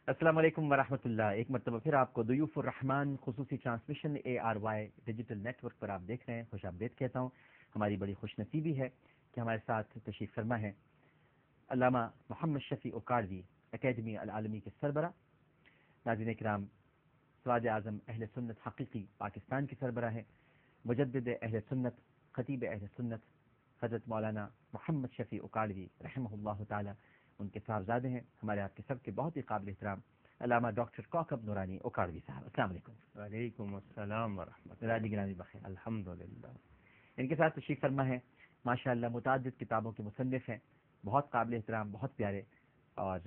السلام علیکم ورحمۃ اللہ. ایک مرتبہ پھر آپ کو ضیوف الرحمان خصوصی transmission ARY digital network پر آپ دیکھ رہے ہیں. خوش آمدید کہتا ہوں. ہماری بڑی خوش نصیبی ہے کہ ہمارے ساتھ تشریف فرما ہے علامہ محمد شفیع اوکاڑوی، اکیڈمی العالمی کے سربراہ. ناظرین کرام، سراج اعظم اہل سنت حقیقی پاکستان کے سربراہ ہیں. مجدد اہل سنت، خطیب اہل سنت حضرت مولانا محمد شفیع اوکاڑوی رحمہ اللہ تعالی ان کے صاحبزادے ہیں. ہمارے آپ کے سب کے بہت ہی قابل احترام علامہ ڈاکٹر کوکب نورانی اوکاڑوی صاحب. السلام علیکم. وعلیکم السلام ورحمۃ اللہ گرامی بخیر. الحمدللہ. ان کے ساتھ تشریف فرما ہے ماشاء اللہ متعدد کتابوں کے مصنف ہیں، بہت قابل احترام، بہت پیارے، اور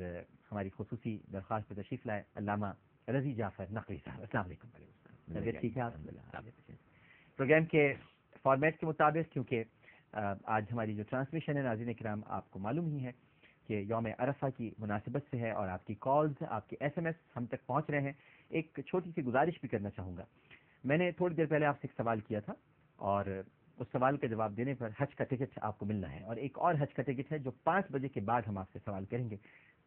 ہماری خصوصی درخواست پر تشریف لائے علامہ رضی جعفر نقوی صاحب. السلام علیکم. طبیعت ٹھیک ہے آپ؟ پروگرام کے فارمیٹ کے مطابق، کیونکہ آج ہماری جو ٹرانسمیشن ہے ناظرین کرام آپ کو معلوم ہی ہے کہ یوم عرفہ کی مناسبت سے ہے، اور آپ کی کالز، آپ کے SMS ہم تک پہنچ رہے ہیں. ایک چھوٹی سی گزارش بھی کرنا چاہوں گا. میں نے تھوڑی دیر پہلے آپ سے ایک سوال کیا تھا، اور اس سوال کا جواب دینے پر حج کا ٹکٹ آپ کو ملنا ہے، اور ایک اور حج کا ٹکٹ ہے جو 5 بجے کے بعد ہم آپ سے سوال کریں گے.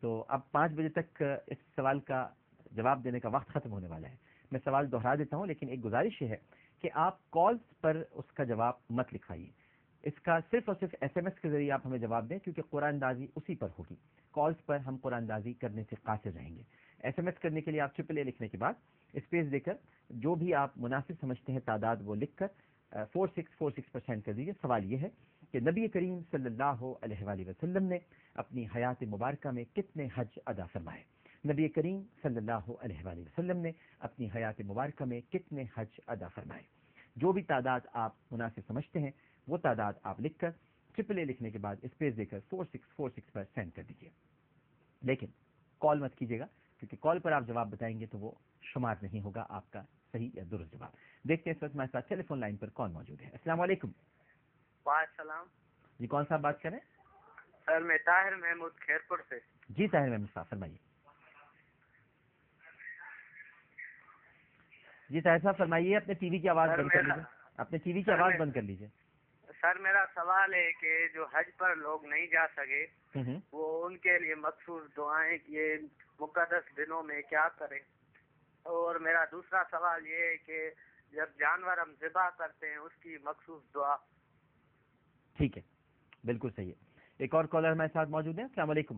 تو اب 5 بجے تک اس سوال کا جواب دینے کا وقت ختم ہونے والا ہے. میں سوال دہرا دیتا ہوں، لیکن ایک گزارش یہ ہے کہ آپ کالز پر اس کا جواب مت لکھائیے. اس کا صرف اور صرف SMS کے ذریعے آپ ہمیں جواب دیں، کیونکہ قرآن اندازی اسی پر ہوگی. کالز پر ہم قرآن اندازی کرنے سے قاصر رہیں گے. SMS کرنے کے لیے آپ AAA لکھنے کے بعد اسپیس دے کر جو بھی آپ مناسب سمجھتے ہیں تعداد وہ لکھ کر 4646 پر سینڈ کر دیجیے. سوال یہ ہے کہ نبی کریم صلی اللہ علیہ وآلہ وسلم نے اپنی حیات مبارکہ میں کتنے حج ادا فرمائے؟ نبی کریم صلی اللہ علیہ وآلہ وسلم نے اپنی حیات مبارکہ میں کتنے حج ادا فرمائے؟ جو بھی تعداد آپ مناسب سمجھتے ہیں وہ تعداد آپ لکھ کر AAA لکھنے کے بعد اسپیس دے کر 4646 پر سینڈ کر دیجیے. لیکن کال مت کیجیے گا، کیونکہ کال پر آپ جواب بتائیں گے تو وہ شمار نہیں ہوگا آپ کا صحیح یا درست جواب. دیکھتے ہیں اس وقت ہمارے ساتھ ٹیلی فون لائن پر کون موجود ہے. السلام علیکم. وعلیکم السلام. جی کون صاحب بات کریں؟ سر میں طاہر محمود خیرپور سے. جی طاہر محمود صاحب فرمائیے. جی طاہر صاحب فرمائیے. اپنے ٹی وی کی آواز بند کر لیجیے. اپنے ٹی وی کی آواز بند کر لیجیے. سر میرا سوال ہے کہ جو حج پر لوگ نہیں جا سکے وہ ان کے لیے مخصوص دعائیں یہ مقدس دنوں میں کیا کریں؟ اور میرا دوسرا سوال یہ ہے کہ جب جانور ہم ذبح کرتے ہیں اس کی مخصوص دعا. ٹھیک ہے، بالکل صحیح ہے. ایک اور کالر ہمارے ساتھ موجود ہیں. السلام علیکم.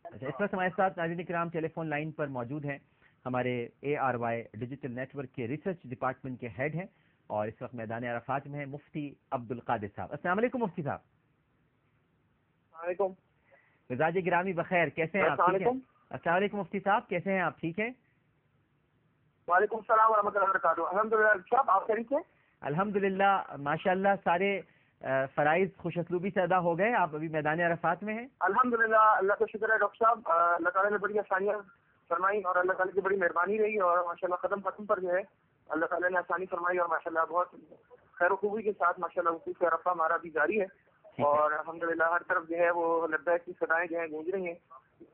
اچھا، اس وقت ہمارے ساتھ ناظرین کرام ٹیلی فون لائن پر موجود ہیں ہمارے ARY ڈیجیٹل نیٹ ورک کے ریسرچ ڈپارٹمنٹ کے ہیڈ ہیں، اور اس وقت میدان عرفات میں ہیں مفتی عبدالقادر صاحب. السلام علیکم مفتی صاحب. وعلیکم. مزاج گرامی بخیر، کیسے ہیں آپ؟ السلام علیکم مفتی صاحب، کیسے ہیں آپ؟ ٹھیک ہیں؟ وعلیکم السلام ورحمۃ اللہ وبرکاتہ. الحمدللہ صاحب، آپ ٹھیک ہیں؟ الحمدللہ ماشاء اللہ. سارے فرائض خوش اسلوبی سے ادا ہو گئے؟ آپ ابھی میدان عرفات میں ہیں؟ الحمدللہ، اللہ کا شکر ہے ڈاکٹر صاحب. اللہ تعالیٰ نے بڑی آسانیاں فرمائی اور اللہ تعالیٰ کی بڑی مہربانی رہی، اور ماشاءاللہ قدم پر جو ہے اللہ تعالیٰ نے آسانی فرمائی، اور ماشاءاللہ بہت خیر و خوبی کے ساتھ ماشاءاللہ وقوف عرفہ ہمارا بھی جاری ہے. اور الحمدللہ ہر طرف جو ہے وہ لبیک کی صدائیں جو ہیں گونج رہی ہیں.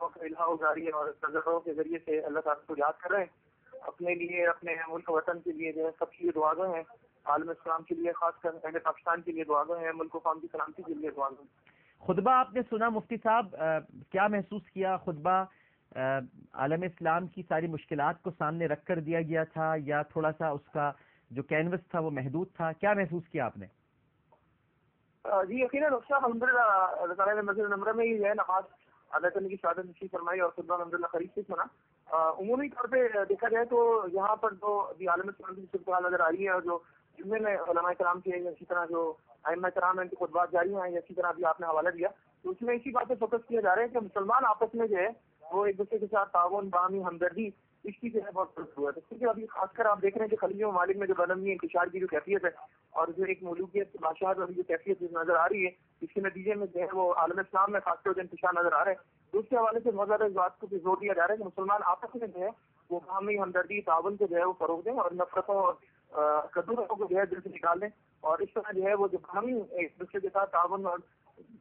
الہا جاری ہے، اور تجربوں کے ذریعے سے اللہ تعالیٰ کو یاد کر رہے ہیں. اپنے لیے، اپنے ملک وطن کے لیے جو ہے سب کی دعا گو ہیں. عالم اسلام کے لیے، خاص کر اہل پاکستان کے لیے دعا گو ہیں. ملک و قوم کی سلامتی کے لیے دعا گو. خطبہ آپ نے سنا مفتی صاحب، کیا محسوس کیا؟ خطبہ عالم اسلام کی ساری مشکلات کو سامنے رکھ کر دیا گیا تھا، یا تھوڑا سا اس کا جو کینوس تھا وہ محدود تھا؟ کیا محسوس کیا آپ نے؟ جی یقیناً ڈاکٹر صاحب، الحمدللہ اللہ تعالیٰ نے مسجد نمرہ میں ہی جو ہے نماز ادا کرنے کی سعادت نصیب فرمائی، اور خطبہ الحمدللہ قریب سے سنا. عمومی طور پہ دیکھا جائے تو یہاں پر جو ابھی عالم اسلام کی صورتحال نظر آ رہی ہے، اور جو جمعے میں علماء کرام کے، اسی طرح جو ائمہ کرام ہیں ان کے خطبات جاری ہیں، اسی طرح ابھی آپ نے حوالہ دیا، تو اس میں اسی بات پہ فوکس کیا جا رہا ہے کہ مسلمان آپس میں جو ہے وہ ایک دوسرے کے ساتھ تعاون، باہمی ہمدردی، اس کی جو ہے بہت ضرورت ہوا ہے. کیونکہ ابھی خاص کر آپ دیکھ رہے ہیں کہ خلیجی ممالک میں جو بدامنی انتشار کی جو کیفیت ہے، اور جو ایک ملوکیت بادشاہت والی جو کیفیت نظر آ رہی ہے، اس کے نتیجے میں جو ہے وہ عالم اسلام میں خاص طور سے انتشار نظر آ رہا ہے. تو اس کے حوالے سے بہت زیادہ اس بات کو زور دیا جا رہا ہے کہ مسلمان آپس میں جو ہے وہ باہمی ہمدردی، تعاون کو جو ہے وہ فروغ دیں، اور نفرتوں اور کدورتوں کو جو ہے دل سے نکال دیں. اور اس طرح جو ہے وہ جو باہمی ایک دوسرے کے ساتھ تعاون اور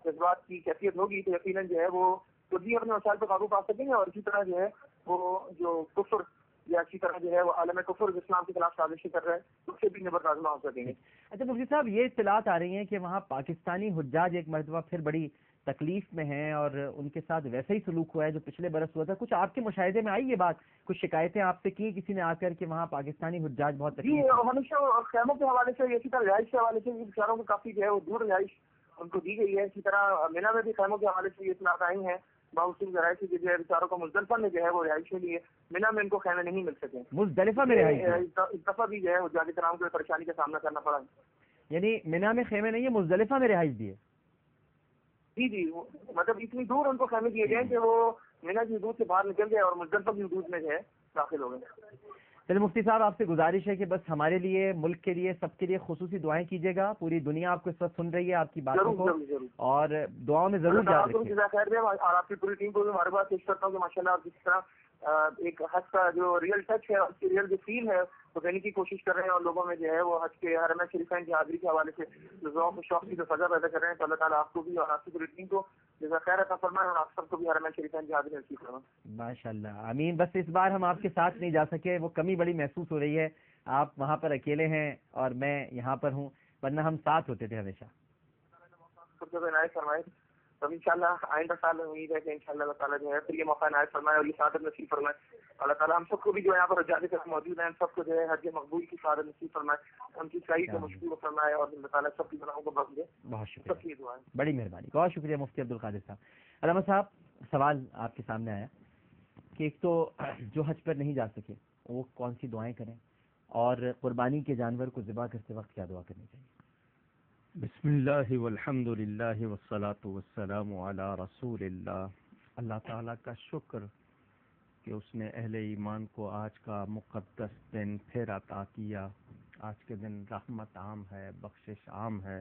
جذبات کی کیفیت ہوگی تو یقیناً جو ہے وہ خود بھی اپنے مسائل پر قابو پا سکیں گے، اور اسی طرح جو ہے وہ جو کفر یا اسی طرح جو ہے وہ عالم کفر اسلام کے خلاف سازشیں کر رہے ہیں اس سے بھی نبرد آزما ہو سکیں گے. اچھا مفتی صاحب، یہ اطلاعات آ رہی ہیں کہ وہاں پاکستانی حجاج ایک مرتبہ پھر بڑی تکلیف میں ہیں اور ان کے ساتھ ویسا ہی سلوک ہوا ہے جو پچھلے برس ہوا تھا. کچھ آپ کے مشاہدے میں آئی یہ بات؟ کچھ شکایتیں آپ سے کی کسی نے آ کر کہ وہاں پاکستانی حجاج بہت جی تکلیف میں؟ ہمیشہ خیموں کے حوالے سے اسی طرح رہائش کے حوالے سے بیچاروں کو کافی جو ہے وہ دور رہائش ان کو دی گئی ہے. اسی طرح مینا میں بھی خیموں کے حوالے سے یہ اطلاعات آئی ہیں باوسط ذرائع سے جو ہے بیچاروں کو مزدلفہ میں جو ہے وہ رہائش کے لیے مینا میں ان کو خیمے نہیں مل سکے. مزدلفہ میں رہائش ہے؟ اس دفعہ بھی جو ہے حجاج کرام کو پریشانی کا سامنا کرنا پڑا. یعنی مینا میں خیمے نہیں ہے، مزدلفہ میں رہائش دی ہے؟ جی جی مطلب اتنی دور ان کو خیمے دیے گئے کہ وہ مینا کی حدود سے باہر نکل گئے اور مزدلفہ کی حدود میں جو ہے داخل ہو گئے. چلے مفتی صاحب آپ سے گزارش ہے کہ بس ہمارے لیے، ملک کے لیے، سب کے لیے خصوصی دعائیں کیجیے گا. پوری دنیا آپ کو اس وقت سن رہی ہے، آپ کی باتوں کو، اور دعاؤں میں ضرور یاد رکھیں. خیر دے اور آپ کی پوری ٹیم کو بھی ہمارے پاس پیش کرتا ہوں کہ ماشاءاللہ آپ جس طرح ایک حج کا جو ریئل ٹچ ہے، اس کی ریئل جو فیل ہے وہ دینے کی کوشش کر رہے ہیں، اور لوگوں میں جو ہے وہ حج کے حرم شریفین کی حاضری کے حوالے سے جو ذوق و شوق کی جو فضا پیدا کر رہے ہیں، تو اللہ تعالیٰ آپ کو بھی اور آپ کی پوری ٹیم کو جزاک خیر عطا فرمائے، اور آپ سب کو بھی حرم شریفین کی حاضری نصیب فرمائے. ماشاءاللہ آمین. بس اس بار ہم آپ کے ساتھ نہیں جا سکے، وہ کمی بڑی محسوس ہو رہی ہے. آپ وہاں پر اکیلے ہیں اور میں یہاں پر ہوں، ورنہ ہم ساتھ ہوتے تھے ہمیشہ. خود کو عنایت فرمائے. تو انشاءاللہ آئندہ سال امید ہے کہ انشاءاللہ اللہ تعالیٰ جو ہے پھر یہ موقع عنایت فرمائے اور یہ سعادت نصیب فرمائے. اللہ تعالیٰ ہم سب کو بھی جو یہاں پر حجاج کرام موجود ہیں ہم سب کو جو ہے حج مقبول کی سعادت نصیب فرمائے، ان کی صحیح کو مشکور فرمائے، اور اللہ تعالیٰ سب کی گناہوں کو بخش دے. بہت سب شکریہ، کی دعائیں. بڑی مہربانی. بہت شکریہ مفتی عبدالقادر صاحب. علامہ صاحب، سوال آپ کے سامنے آیا کہ ایک تو جو حج پر نہیں جا سکے وہ کون سی دعائیں کریں، اور قربانی کے جانور کو ذبح کرتے وقت کیا دعا کرنی چاہیے؟ بسم اللہ والحمد للہ والصلاة والسلام علی رسول اللہ. اللہ تعالیٰ کا شکر کہ اس نے اہل ایمان کو آج کا مقدس دن پھر عطا کیا. آج کے دن رحمت عام ہے، بخشش عام ہے.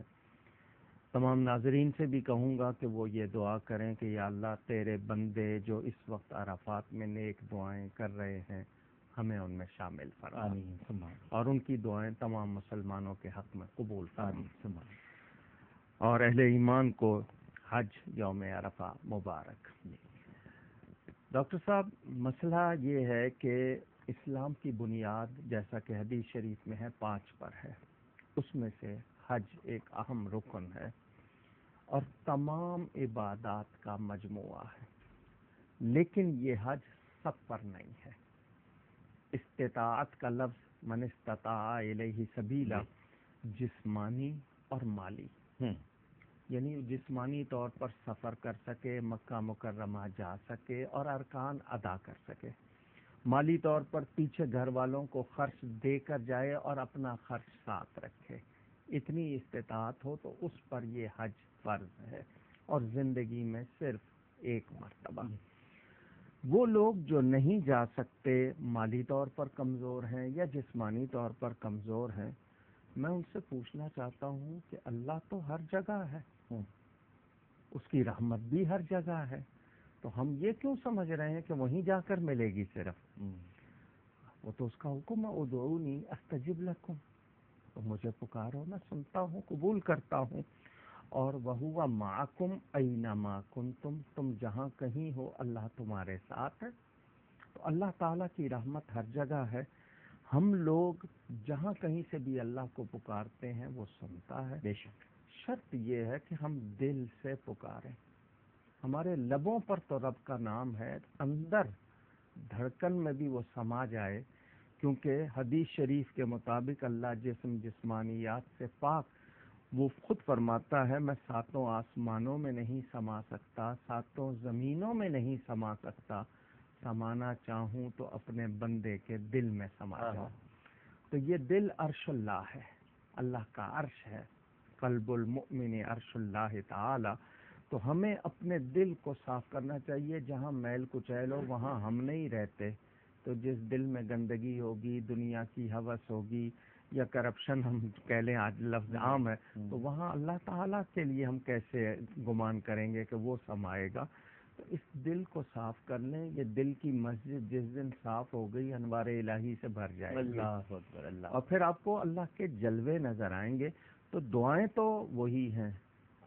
تمام ناظرین سے بھی کہوں گا کہ وہ یہ دعا کریں کہ یا اللہ تیرے بندے جو اس وقت عرفات میں نیک دعائیں کر رہے ہیں ہمیں ان میں شامل فرما، آمین. اور ان کی دعائیں تمام مسلمانوں کے حق میں قبول فرما، آمین. اور اہل ایمان کو حج یوم عرفہ مبارک. ڈاکٹر صاحب، مسئلہ یہ ہے کہ اسلام کی بنیاد جیسا کہ حدیث شریف میں ہے 5 پر ہے، اس میں سے حج ایک اہم رکن ہے اور تمام عبادات کا مجموعہ ہے. لیکن یہ حج سب پر نہیں ہے. استطاعت کا لفظ من استطاع الیہ سبیلا جسمانی اور مالی، یعنی جسمانی طور پر سفر کر سکے، مکہ مکرمہ جا سکے اور ارکان ادا کر سکے، مالی طور پر پیچھے گھر والوں کو خرچ دے کر جائے اور اپنا خرچ ساتھ رکھے. اتنی استطاعت ہو تو اس پر یہ حج فرض ہے، اور زندگی میں صرف ایک مرتبہ. وہ لوگ جو نہیں جا سکتے، مالی طور پر کمزور ہیں یا جسمانی طور پر کمزور ہیں، میں ان سے پوچھنا چاہتا ہوں کہ اللہ تو ہر جگہ ہے، اس کی رحمت بھی ہر جگہ ہے، تو ہم یہ کیوں سمجھ رہے ہیں کہ وہیں جا کر ملے گی صرف؟ وہ تو اس کا حکم ہے ادعونی استجب لکم، تو مجھے پکارو میں سنتا ہوں، قبول کرتا ہوں. اور وَهُوَ مَعَكُمْ أَيْنَمَا كُنْتُمْ، تم جہاں کہیں ہو اللہ تمہارے ساتھ ہے. تو اللہ تعالیٰ کی رحمت ہر جگہ ہے. ہم لوگ جہاں کہیں سے بھی اللہ کو پکارتے ہیں وہ سنتا ہے. بے شک. شرط یہ ہے کہ ہم دل سے پکاریں. ہمارے لبوں پر تو رب کا نام ہے، اندر دھڑکن میں بھی وہ سما جائے، کیونکہ حدیث شریف کے مطابق اللہ جسمانیات سے پاک. وہ خود فرماتا ہے میں 7 آسمانوں میں نہیں سما سکتا، 7 زمینوں میں نہیں سما سکتا، سمانا چاہوں تو اپنے بندے کے دل میں سما جاؤں. تو یہ دل عرش اللہ ہے، اللہ کا عرش ہے. قلب المؤمن عرش اللہ تعالی. تو ہمیں اپنے دل کو صاف کرنا چاہیے. جہاں میل کچیل ہو وہاں ہم نہیں رہتے. تو جس دل میں گندگی ہوگی، دنیا کی ہوس ہوگی، یا کرپشن ہم کہہ لیں، آج لفظ عام ہے، تو وہاں اللہ تعالیٰ کے لیے ہم کیسے گمان کریں گے کہ وہ سمائے گا؟ تو اس دل کو صاف کر لیں. یہ دل کی مسجد جس دن صاف ہو گئی انوار الہی سے بھر جائے گی، اللہ اکبر. اللہ. اور پھر آپ کو اللہ کے جلوے نظر آئیں گے. تو دعائیں تو وہی ہیں.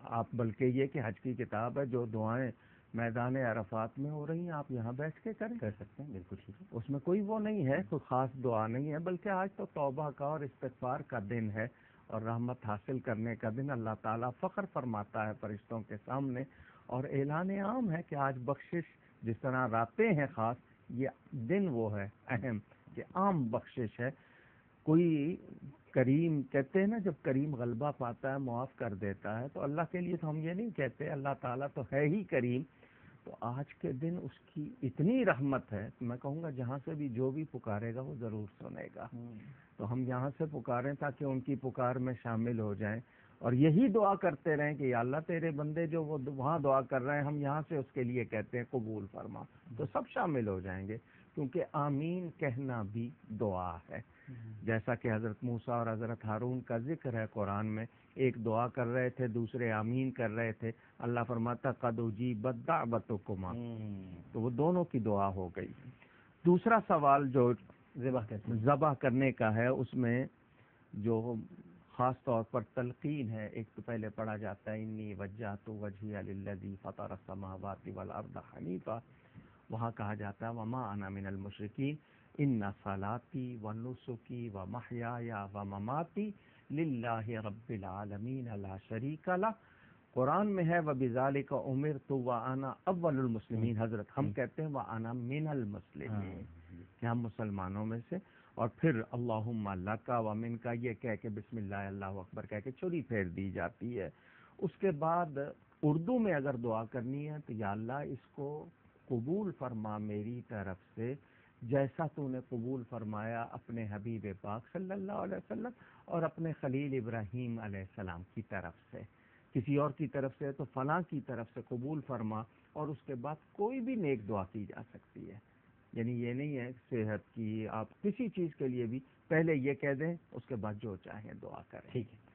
آپ بلکہ یہ کہ حج کی کتاب ہے، جو دعائیں میدان عرفات میں ہو رہی ہیں آپ یہاں بیٹھ کے کریں، کر سکتے ہیں. بالکل ٹھیک ہے. اس میں کوئی وہ نہیں ہے، کوئی خاص دعا نہیں ہے، بلکہ آج تو توبہ کا اور استغفار کا دن ہے اور رحمت حاصل کرنے کا دن. اللہ تعالیٰ فخر فرماتا ہے فرشتوں کے سامنے اور اعلان عام ہے کہ آج بخشش جس طرح راتیں ہیں خاص، یہ دن وہ ہے اہم کہ عام بخشش ہے. کوئی کریم کہتے ہیں نا، جب کریم غلبہ پاتا ہے معاف کر دیتا ہے، تو اللہ کے لیے تو ہم یہ نہیں کہتے، اللہ تعالیٰ تو ہے ہی کریم. تو آج کے دن اس کی اتنی رحمت ہے کہ میں کہوں گا جہاں سے بھی جو بھی پکارے گا وہ ضرور سنے گا. تو ہم یہاں سے پکاریں تاکہ ان کی پکار میں شامل ہو جائیں، اور یہی دعا کرتے رہیں کہ یا اللہ تیرے بندے جو وہ وہاں دعا کر رہے ہیں ہم یہاں سے اس کے لیے کہتے ہیں قبول فرما، تو سب شامل ہو جائیں گے. کیونکہ آمین کہنا بھی دعا ہے. جیسا کہ حضرت موسیٰ اور حضرت ہارون کا ذکر ہے قرآن میں، ایک دعا کر رہے تھے دوسرے آمین کر رہے تھے، اللہ فرماتا قد اجیبت دعوتکما، تو وہ دونوں کی دعا ہو گئی. دوسرا سوال جو ذبح کرنے کا ہے، اس میں جو خاص طور پر تلقین ہے، ایک تو پہلے پڑھا جاتا ہے انی وجہت وجہی للذی فطر السماوات والارض حنیفا، وہاں کہا جاتا ہے وما انا من المشرکین ان صلاتی ونسکی ومحیای ومماتی للہ رب العالمین لا شریک لہ. قرآن میں ہے وبذالک امرت وانا اول المسلمین، حضرت ہم کہتے ہیں وانا من المسلمین کہ ہم مسلمانوں میں سے. اور پھر اللہم لک ومن کا یہ کہہ کے بسم اللہ اللہ اکبر کہہ کے چھری پھیر دی جاتی ہے. اس کے بعد اردو میں اگر دعا کرنی ہے تو یا اللہ اس کو قبول فرما میری طرف سے، جیسا تو نے قبول فرمایا اپنے حبیب پاک صلی اللہ علیہ وسلم اور اپنے خلیل ابراہیم علیہ السلام کی طرف سے. کسی اور کی طرف سے تو فلاں کی طرف سے قبول فرما. اور اس کے بعد کوئی بھی نیک دعا کی جا سکتی ہے، یعنی یہ نہیں ہے صحت کی، آپ کسی چیز کے لیے بھی پہلے یہ کہہ دیں، اس کے بعد جو چاہیں دعا کریں. ٹھیک ہے.